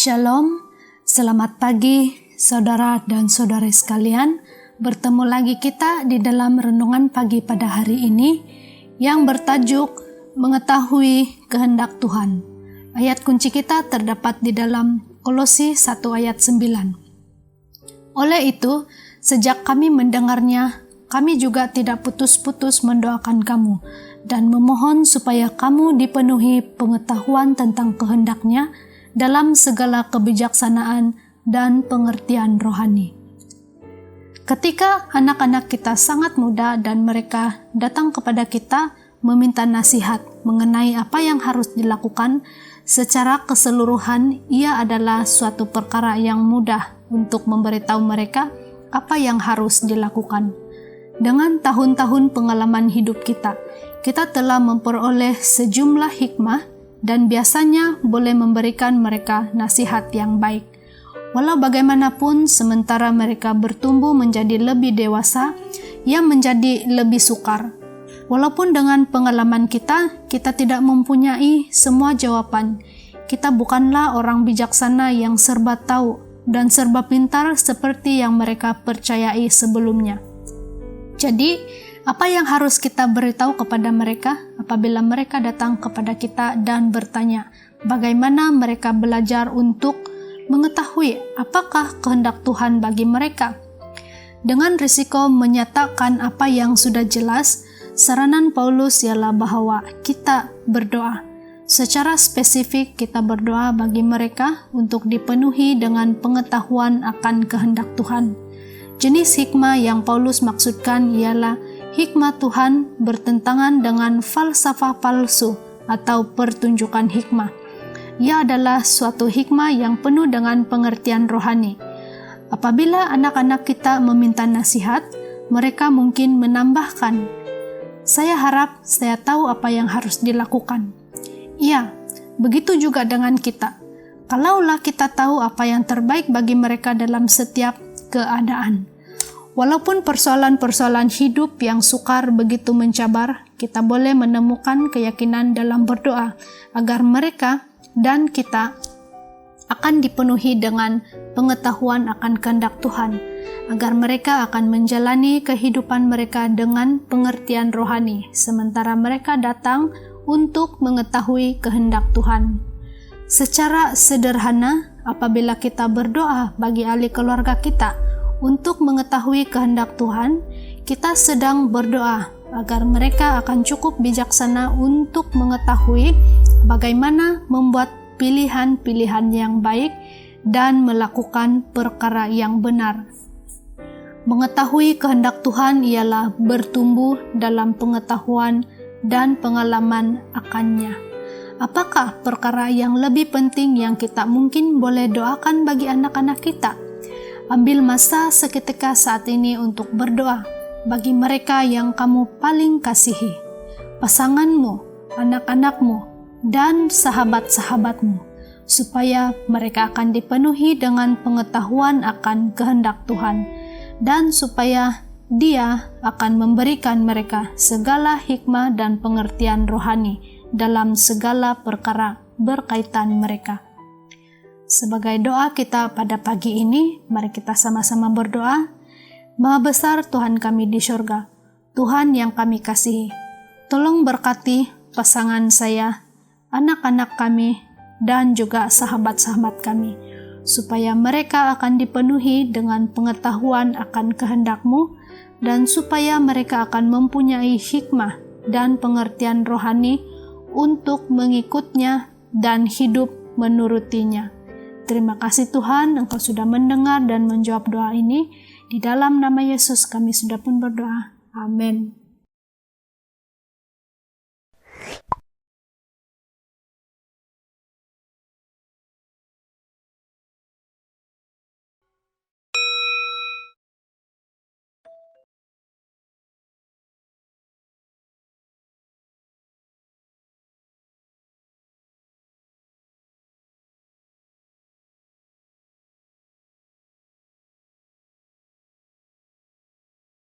Shalom, selamat pagi saudara dan saudari sekalian. Bertemu lagi kita di dalam renungan pagi pada hari ini yang bertajuk Mengetahui Kehendak Tuhan. Ayat kunci kita terdapat di dalam Kolose 1 ayat 9. Oleh itu, sejak kami mendengarnya, kami juga tidak putus-putus mendoakan kamu dan memohon supaya kamu dipenuhi pengetahuan tentang kehendak-Nya dalam segala kebijaksanaan dan pengertian rohani. Ketika anak-anak kita sangat muda dan mereka datang kepada kita meminta nasihat mengenai apa yang harus dilakukan, secara keseluruhan ia adalah suatu perkara yang mudah untuk memberitahu mereka apa yang harus dilakukan. Dengan tahun-tahun pengalaman hidup kita telah memperoleh sejumlah hikmah dan biasanya boleh memberikan mereka nasihat yang baik. Walau bagaimanapun, sementara mereka bertumbuh menjadi lebih dewasa, ia menjadi lebih sukar. Walaupun dengan pengalaman kita tidak mempunyai semua jawaban. Kita bukanlah orang bijaksana yang serba tahu dan serba pintar seperti yang mereka percayai sebelumnya. Jadi, apa yang harus kita beritahu kepada mereka apabila mereka datang kepada kita dan bertanya bagaimana mereka belajar untuk mengetahui apakah kehendak Tuhan bagi mereka? Dengan risiko menyatakan apa yang sudah jelas, saranan Paulus ialah bahwa kita berdoa. Secara spesifik kita berdoa bagi mereka untuk dipenuhi dengan pengetahuan akan kehendak Tuhan. Jenis hikmah yang Paulus maksudkan ialah hikmah Tuhan bertentangan dengan falsafah palsu atau pertunjukan hikmah. Ia adalah suatu hikmah yang penuh dengan pengertian rohani. Apabila anak-anak kita meminta nasihat, mereka mungkin menambahkan, "Saya harap saya tahu apa yang harus dilakukan." Iya, begitu juga dengan kita. Kalaulah kita tahu apa yang terbaik bagi mereka dalam setiap keadaan. Walaupun persoalan-persoalan hidup yang sukar begitu mencabar, kita boleh menemukan keyakinan dalam berdoa agar mereka dan kita akan dipenuhi dengan pengetahuan akan kehendak Tuhan, agar mereka akan menjalani kehidupan mereka dengan pengertian rohani, sementara mereka datang untuk mengetahui kehendak Tuhan. Secara sederhana, apabila kita berdoa bagi ahli keluarga kita untuk mengetahui kehendak Tuhan, kita sedang berdoa agar mereka akan cukup bijaksana untuk mengetahui bagaimana membuat pilihan-pilihan yang baik dan melakukan perkara yang benar. Mengetahui kehendak Tuhan ialah bertumbuh dalam pengetahuan dan pengalaman akannya. Apakah perkara yang lebih penting yang kita mungkin boleh doakan bagi anak-anak kita? Ambil masa seketika saat ini untuk berdoa bagi mereka yang kamu paling kasihi, pasanganmu, anak-anakmu, dan sahabat-sahabatmu, supaya mereka akan dipenuhi dengan pengetahuan akan kehendak Tuhan, dan supaya Dia akan memberikan mereka segala hikmah dan pengertian rohani dalam segala perkara berkaitan mereka. Sebagai doa kita pada pagi ini, mari kita sama-sama berdoa. Maha besar Tuhan kami di surga, Tuhan yang kami kasihi, tolong berkati pasangan saya, anak-anak kami, dan juga sahabat-sahabat kami, supaya mereka akan dipenuhi dengan pengetahuan akan kehendak-Mu, dan supaya mereka akan mempunyai hikmah dan pengertian rohani untuk mengikutnya dan hidup menurutinya. Terima kasih Tuhan, Engkau sudah mendengar dan menjawab doa ini. Di dalam nama Yesus kami sudah pun berdoa. Amin.